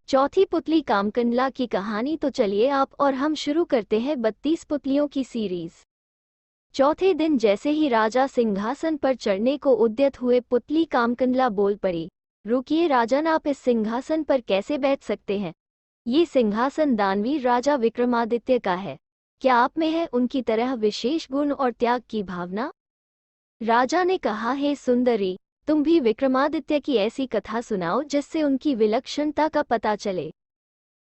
चौथी पुतली कामकंडला की कहानी। तो चलिए आप और हम शुरू करते हैं 32 पुतलियों की सीरीज। चौथे दिन जैसे ही राजा सिंहासन पर चढ़ने को उद्यत हुए, पुतली कामकंडला बोल पड़ी, रुकिए राजन, आप इस सिंहासन पर कैसे बैठ सकते हैं? ये सिंहासन दानवीर राजा विक्रमादित्य का है। क्या आप में है उनकी तरह विशेष गुण और त्याग की भावना? राजा ने कहा, हे सुंदरी, तुम भी विक्रमादित्य की ऐसी कथा सुनाओ जिससे उनकी विलक्षणता का पता चले।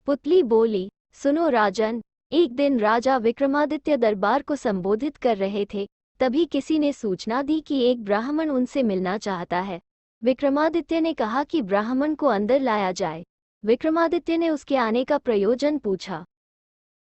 पुतली बोली, सुनो राजन, एक दिन राजा विक्रमादित्य दरबार को संबोधित कर रहे थे, तभी किसी ने सूचना दी कि एक ब्राह्मण उनसे मिलना चाहता है। विक्रमादित्य ने कहा कि ब्राह्मण को अंदर लाया जाए। विक्रमादित्य ने उसके आने का प्रयोजन पूछा।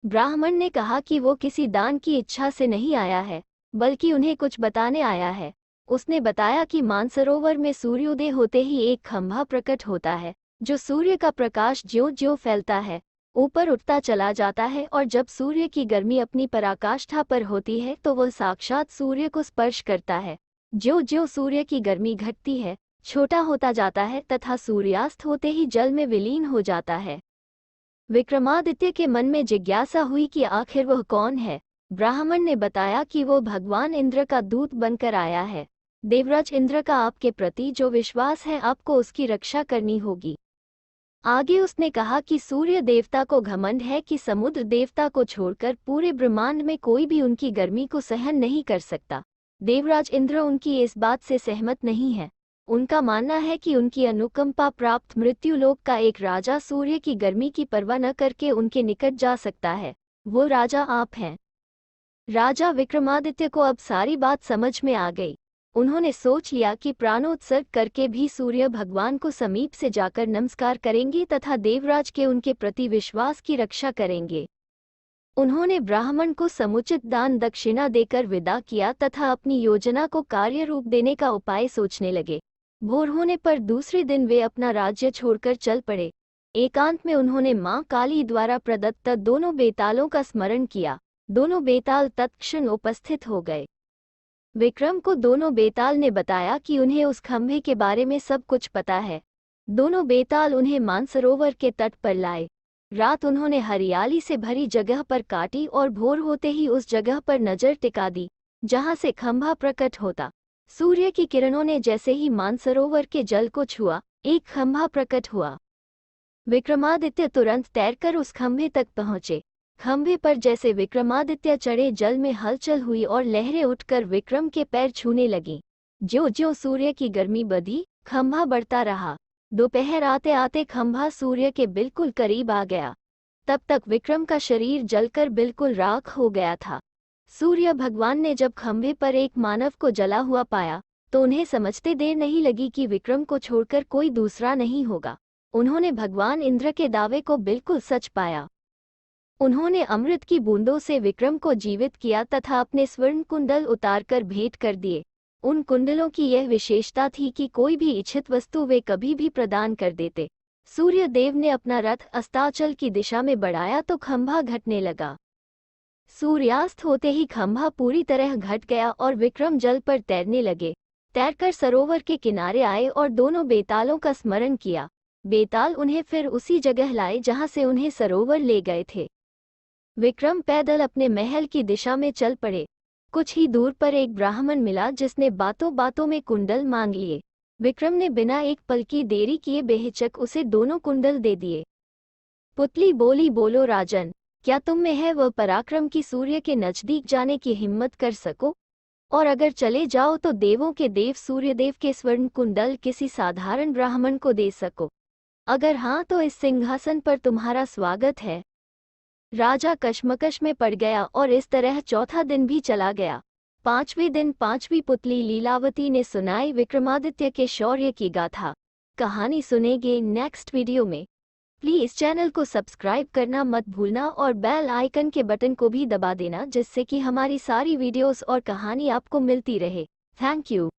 ब्राह्मण ने कहा कि वो किसी दान की इच्छा से नहीं आया है, बल्कि उन्हें कुछ बताने आया है। उसने बताया कि मानसरोवर में सूर्योदय होते ही एक खंभा प्रकट होता है, जो सूर्य का प्रकाश ज्यों-ज्यों फैलता है, ऊपर उठता चला जाता है, और जब सूर्य की गर्मी अपनी पराकाष्ठा पर होती है तो वह साक्षात सूर्य को स्पर्श करता है। ज्यों-ज्यों सूर्य की गर्मी घटती है, छोटा होता जाता है तथा सूर्यास्त होते ही जल में विलीन हो जाता है। विक्रमादित्य के मन में जिज्ञासा हुई कि आखिर वह कौन है। ब्राह्मण ने बताया कि वो भगवान इंद्र का दूत बनकर आया है। देवराज इंद्र का आपके प्रति जो विश्वास है, आपको उसकी रक्षा करनी होगी। आगे उसने कहा कि सूर्य देवता को घमंड है कि समुद्र देवता को छोड़कर पूरे ब्रह्मांड में कोई भी उनकी गर्मी को सहन नहीं कर सकता। देवराज इंद्र उनकी इस बात से सहमत नहीं है। उनका मानना है कि उनकी अनुकंपा प्राप्त मृत्युलोक का एक राजा सूर्य की गर्मी की परवाह न करके उनके निकट जा सकता है। वो राजा आप हैं। राजा विक्रमादित्य को अब सारी बात समझ में आ गई। उन्होंने सोच लिया कि प्राणोत्सर्ग करके भी सूर्य भगवान को समीप से जाकर नमस्कार करेंगे तथा देवराज के उनके प्रति विश्वास की रक्षा करेंगे। उन्होंने ब्राह्मण को समुचित दान दक्षिणा देकर विदा किया तथा अपनी योजना को कार्य रूप देने का उपाय सोचने लगे। भोर होने पर दूसरे दिन वे अपना राज्य छोड़कर चल पड़े। एकांत में उन्होंने मां काली द्वारा प्रदत्त दोनों बेतालों का स्मरण किया। दोनों बेताल तत्क्षण उपस्थित हो गए। विक्रम को दोनों बेताल ने बताया कि उन्हें उस खंभे के बारे में सब कुछ पता है। दोनों बेताल उन्हें मानसरोवर के तट पर लाए। रात उन्होंने हरियाली से भरी जगह पर काटी और भोर होते ही उस जगह पर नजर टिका दी जहां से खंभा प्रकट होता। सूर्य की किरणों ने जैसे ही मानसरोवर के जल को छुआ, एक खंभा प्रकट हुआ। विक्रमादित्य तुरंत तैरकर उस खंभे तक पहुंचे। खंभे पर जैसे विक्रमादित्य चढ़े, जल में हलचल हुई और लहरें उठकर विक्रम के पैर छूने लगीं। ज्यों-ज्यों सूर्य की गर्मी बढ़ी, खंभा बढ़ता रहा। दोपहर आते आते खंभा सूर्य के बिल्कुल करीब आ गया। तब तक विक्रम का शरीर जलकर बिल्कुल राख हो गया था। सूर्य भगवान ने जब खंभे पर एक मानव को जला हुआ पाया, तो उन्हें समझते देर नहीं लगी कि विक्रम को छोड़कर कोई दूसरा नहीं होगा। उन्होंने भगवान इंद्र के दावे को बिल्कुल सच पाया। उन्होंने अमृत की बूंदों से विक्रम को जीवित किया तथा अपने स्वर्ण कुंडल उतारकर भेंट कर दिए। उन कुंडलों की यह विशेषता थी कि कोई भी इच्छित वस्तु वे कभी भी प्रदान कर देते। सूर्य देव ने अपना रथ अस्ताचल की दिशा में बढ़ाया तो खंभा घटने लगा। सूर्यास्त होते ही खंभा पूरी तरह घट गया और विक्रम जल पर तैरने लगे। तैरकर सरोवर के किनारे आए और दोनों बेतालों का स्मरण किया। बेताल उन्हें फिर उसी जगह लाए जहां से उन्हें सरोवर ले गए थे। विक्रम पैदल अपने महल की दिशा में चल पड़े। कुछ ही दूर पर एक ब्राह्मण मिला जिसने बातों बातों में कुंडल मांग लिए। विक्रम ने बिना एक पल की देरी किए बेहिचक उसे दोनों कुंडल दे दिए। पुतली बोली, बोलो राजन, क्या तुम में है वह पराक्रम कि सूर्य के नजदीक जाने की हिम्मत कर सको? और अगर चले जाओ तो देवों के देव सूर्यदेव के स्वर्ण कुंडल किसी साधारण ब्राह्मण को दे सको? अगर हाँ तो इस सिंहासन पर तुम्हारा स्वागत है। राजा कश्मकश में पड़ गया और इस तरह चौथा दिन भी चला गया। पांचवें दिन पांचवी पुतली लीलावती ने सुनाई विक्रमादित्य के शौर्य की गाथा। कहानी सुनेंगे नेक्स्ट वीडियो में। प्लीज़ चैनल को सब्सक्राइब करना मत भूलना और बेल आइकन के बटन को भी दबा देना, जिससे कि हमारी सारी वीडियोस और कहानी आपको मिलती रहे। Thank you.